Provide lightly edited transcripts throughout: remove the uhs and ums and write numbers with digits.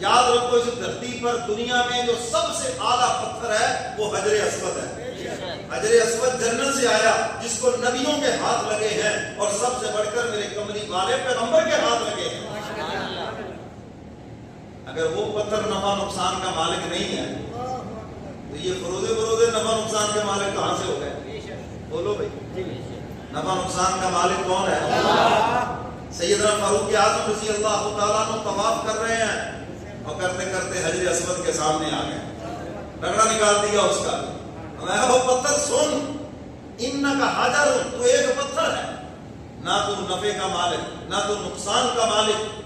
یاد رکھو اس دھرتی پر دنیا میں جو سب سے اعلیٰ پتھر ہے وہ حجر اسود ہے. حجر اسود جنت سے آیا جس کو نبیوں کے ہاتھ لگے ہیں اور سب سے بڑھ کر میرے کملی والے پیغمبر کے ہاتھ لگے ہیں. اگر وہ پتھر نفع نقصان کا مالک نہیں ہے تو یہ فروزے نفع نقصان کے مالک کہاں سے ہو گئے؟ بولو بھائی، نفع نقصان کا مالک کون ہے؟ سیدنا فاروق اعظم رضی اللہ تعالیٰ عنہ طواف کر رہے ہیں اور کرتے کرتے حجر اسود کے سامنے آ گئے، رگڑا نکال دیا اس کا. میں وہ پتھر سن، انکا حجر، تو ایک پتھر ہے، نہ تو نفع کا مالک نہ تو نقصان کا مالک.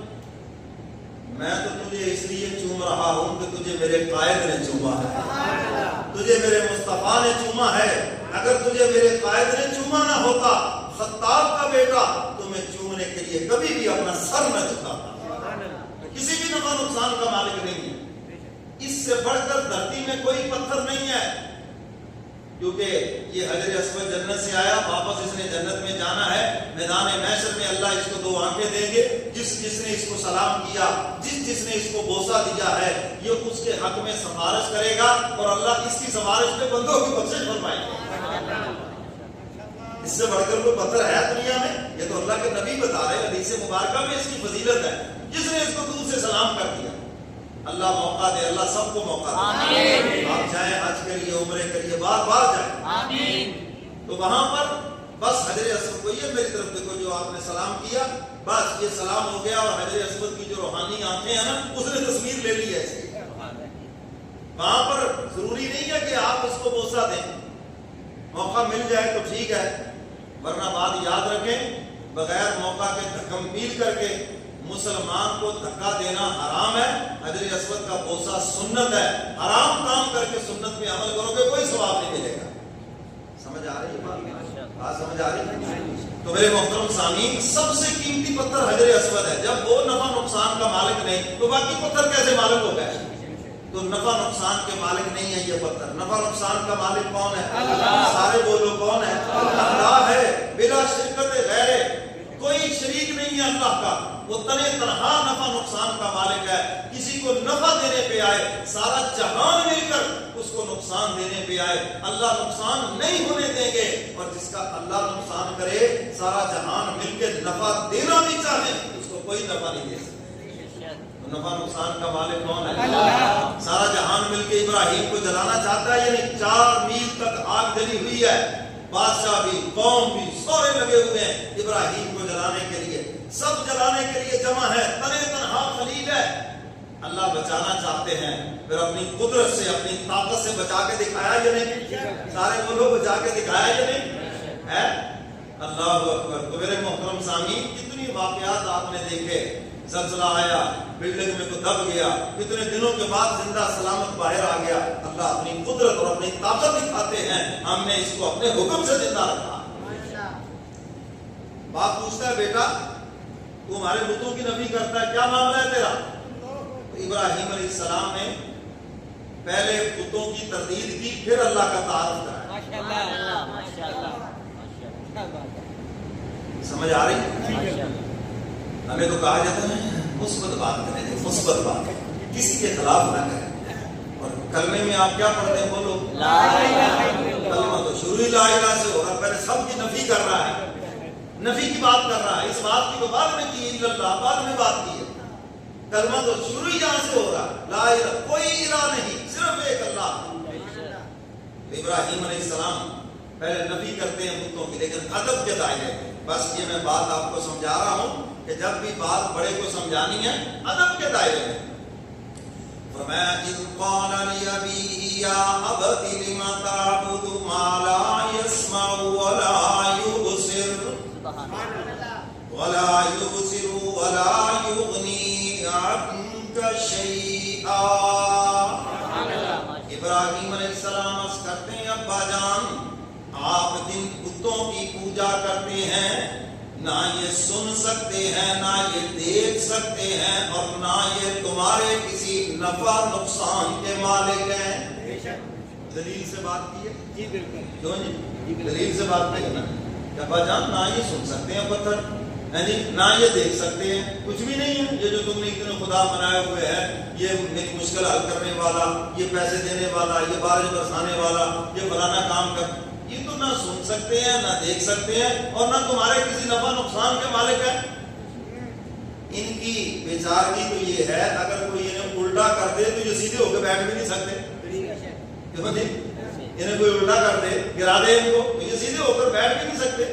میں تو تجھے اس لیے چوم رہا ہوں کہ تجھے میرے قائد نے چوما ہے، تجھے میرے مصطفیٰ نے چوما ہے. اگر تجھے میرے قائد نے چوما نہ ہوتا، خطاب کا بیٹا، تو میں چومنے کے لیے کبھی بھی اپنا سر نہ جھکاتا. کسی بھی نفع نقصان کا مالک نہیں ہے. اس سے بڑھ کر دھرتی میں کوئی پتھر نہیں ہے، کیونکہ یہ حجر اسود جنت سے آیا، واپس اس نے جنت میں جانا ہے. میدان محشر میں اللہ اس کو دو آنکھیں دیں گے. جس نے اس کو سلام کیا، جس نے اس کو بوسہ دیا ہے، یہ اس کے حق میں سفارش کرے گا اور اللہ اس کی سفارش میں بندوں کی بخشش فرمائے گا. اس سے بڑھ کر کوئی پتھر ہے دنیا میں؟ یہ تو اللہ کے نبی بتا رہے ہیں، حدیث مبارکہ میں اس کی فضیلت ہے. جس نے اس کو دور سے سلام کر دیا، اللہ موقع دے، اللہ سب کو موقع دے. آپ جائیں حج کریے، عمرے کریے، بار بار جائیں. تو وہاں پر بس حجر اسود کو یہ میری طرف دیکھو، جو آپ نے سلام کیا، بس یہ سلام ہو گیا. اور حجر اسود کی جو روحانی آنکھیں ہیں نا، اس نے تصویر لے لی ہے. وہاں پر ضروری نہیں ہے کہ آپ اس کو بوسہ دیں، موقع مل جائے تو ٹھیک ہے، ورنہ بات یاد رکھیں، بغیر موقع کے دھکم پیل کر کے مسلمان کو دھکا دینا حرام ہے. حجر اسود کا بوسہ سنت ہے. حرام کام کر کے سنت میں عمل کرو گے کوئی ثواب نہیں ملے گا. سمجھ آ رہی ہے بات سمجھ آ رہی ہے؟ تو میرے محترم سامعین، سب سے قیمتی پتھر حجر اسود ہے. جب وہ نفع نقصان کا مالک نہیں تو باقی پتھر کیسے مالک ہو گئے؟ تو نفع نقصان کے مالک نہیں ہے یہ پتھر. نفع نقصان کا مالک کون ہے؟ اللہ. سارے بولو کون ہے؟ اللہ ہے، بلا شرکت غیر، کوئی شریک نہیں ہے اللہ کا. وہ تنہا نفع نقصان کا مالک ہے. کسی کو نفع دینے پہ آئے، سارا جہان مل کر اس کو نقصان دینے پہ آئے، اللہ نقصان نہیں ہونے دیں گے. اور جس کا اللہ نقصان کرے، سارا جہان مل کے نفع دینا بھی چاہے، اس کو کوئی نفع نہیں دے سکتے. نفع نقصان کا مالک کون ہے؟ اللہ. سارا جہان مل کے ابراہیم کو جلانا چاہتا ہے، یعنی 4 میل تک آگ جلی ہوئی ہے. بادشاہ بھی، قوم بھی، سارے لگے ہوئے ہیں ابراہیم کو جلانے کے لیے. سب جلانے کے لیے جمع ہے، تنہا خلیل ہے. اللہ بچانا چاہتے ہیں، پھر اپنی قدرت سے، اپنی طاقت سے بچا کے دکھایا یا نہیں؟ سارے بولو بچا کے دکھایا یا نہیں ہے؟ اللہ اکبر. تو میرے محترم سامعین، کتنی واقعات آپ نے دیکھے. زلزلہ آیا، بلڈنگ میں تو دب گیا، کتنے دنوں کے بعد زندہ سلامت باہر آ گیا. اللہ اپنی قدرت اور اپنی طاقت دکھاتے ہیں. ہم نے اس کو اپنے حکم سے زندہ رکھا. باپ پوچھتا ہے، بیٹا تو ہمارے بتوں کی نفی کرتا ہے، کیا معاملہ ہے تیرا؟ تو ابراہیم علیہ السلام نے پہلے بتوں کی تردید کی، پھر اللہ کا تعارف کرایا. سمجھ آ رہی؟ ہمیں تو کہا جاتا ہے مثبت بات کریں، مثبت بات کریں، کسی کے خلاف نہ کریں. اور کلمے میں آپ کیا پڑھتے ہیں؟ بولو لا الہ الا اللہ. کلمہ تو شروع ہی لا الہ سے ہو رہا ہے، پہلے سب کی نفی کر رہا ہے، نفی کی بات کر رہا ہے. اس بات کی تو بعد میں کی، الا اللہ بعد میں بات کی ہے. کلمہ تو شروع ہی جہاں سے ہو رہا ہے، لا الہ، کوئی الہ نہیں، صرف ایک اللہ. ابراہیم علیہ السلام پہلے نفی کرتے ہیں بتوں کی، لیکن ادب کے دائرے میں. بس یہ میں بات آپ کو سمجھا رہا ہوں کہ جب بھی بات بڑے کو سمجھانی ہے، ادب کے دائرے میں. فرمایا اذ قال لأبيه يا أبت لم تعبد ما لا يسمع ولا يبصر ولا يغني عنك شيئا. ابراہیم علیہ السلام عرض کرتے ہیں، ابا جان آپ جن بتوں کی پوجا کرتے ہیں، نہ یہ سن سکتے ہیں، نہ یہ دیکھ سکتے ہیں، اور نہ یہ تمہارے کسی نفع نقصان کے مالک ہیں. دلیل سے بات کی ہے. جی بالکل. کیوں جی؟ دلیل سے بات نہیں کرنا. ابا جان نہ یہ سن سکتے ہیں پتھر، ہے جی، نہ یہ دیکھ سکتے ہیں، کچھ بھی نہیں ہے. یہ جو تم نے اتنے خدا بنائے ہوئے ہیں، یہ میری مشکل حل کرنے والا، یہ پیسے دینے والا، یہ بارش برسانے والا، یہ فلانا کام کر، یہ تو نہ سن سکتے ہیں، نہ دیکھ سکتے ہیں، اور نہ تمہارے کسی نفع نقصان کے مالک ہے. ان کی بیچارگی تو یہ ہے، اگر کوئی انہیں الٹا کر دے تو یہ سیدھے ہو کے بیٹھ بھی نہیں سکتے. انہیں کوئی الٹا کر دے، گرا دے ان کو، تو یہ سیدھے ہو کر بیٹھ بھی نہیں سکتے.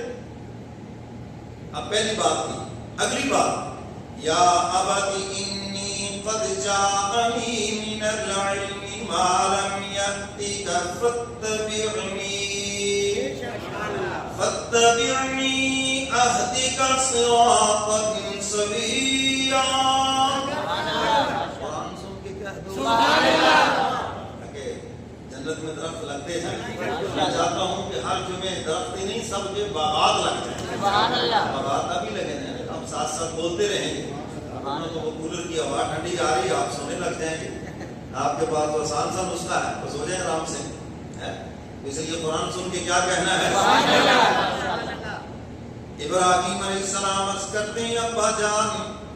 اب پہلی بات تھی. اگلی بات، یا ابتی انی قد جاءنی من العلم ما لم یأتک فاتبعنی اہدک صراطا سویا. قرآن سن کے کہہ دو سبحان اللہ. جنت میں درخت لگتے ہیں، میں چاہتا ہوں کہ ہر جمعے درخت ہی نہیں، سب کے باغات لگ جائیں. سبحان اللہ. باغات ابھی لگے ہیں، ہم ساتھ ساتھ بولتے رہیں گے. تو وہ کولر کی ہوا ٹھنڈی آ رہی ہے، آپ سونے لگ جائیں گے. آپ کے پاس تو آسان سا نسخہ ہے، بس ہو جائیں آرام سے. اس لیے قرآن سن کے کیا کہنا ہے؟ ابراہیم علیہ السلام عرض کرتے ہیں، ابا جان،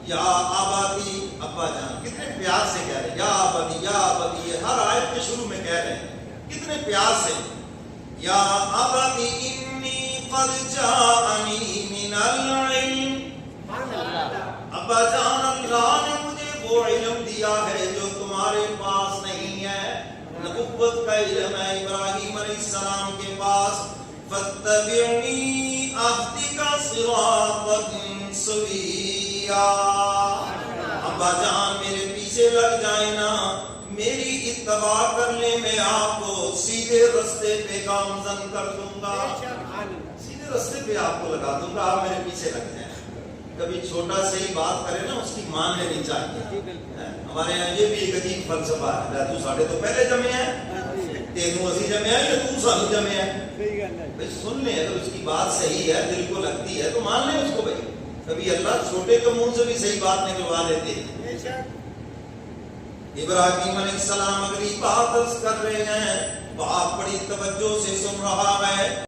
یا آبادی، ابا جان. کتنے پیار سے کہہ رہے ہیں، یا آبادی، یا آبادی. یہ ہر آیت کے شروع میں کہہ رہے ہیں، کتنے پیار سے. یا آبادی انی قد جاءنی من العلم. ابا جان، اللہ نے مجھے وہ علم دیا ہے جو تمہارے پاس نہیں ہے. نبوت کا علم ہے ابراہیم علیہ السلام کے پاس. فاتبعنی اہدک صراطا سویا. ابا جان، میرے پیچھے لگ جائیں نا، میری اتباع کر لیں، میں آپ کو سیدھے رستے پہ گامزن کر دوں گا. سیدھے رستے پہ آپ کو لگا دوں گا، آپ میرے پیچھے لگ جائیں. کبھی چھوٹا سے ہی بات کرے نا، اس کی مان لینی چاہیے. ہمارے یہاں یہ بھی ایک عجیب فلسفہ ہے، تو ساڑھے تو پہلے جمے ہیں، تینوں اسی جمے ہیں، یا تو سانو جمے ہیں. بھائی سن لیں، اگر اس کی بات صحیح ہے، دل کو لگتی ہے تو مان لیں اس کو. بھائی کبھی اللہ چھوٹے کے منہ سے بھی صحیح بات نکلوا لیتے ہیں. ابراہیم علیہ السلام اگلی بات عرض کر رہے ہیں، باپ بڑی توجہ سے سن رہا ہے.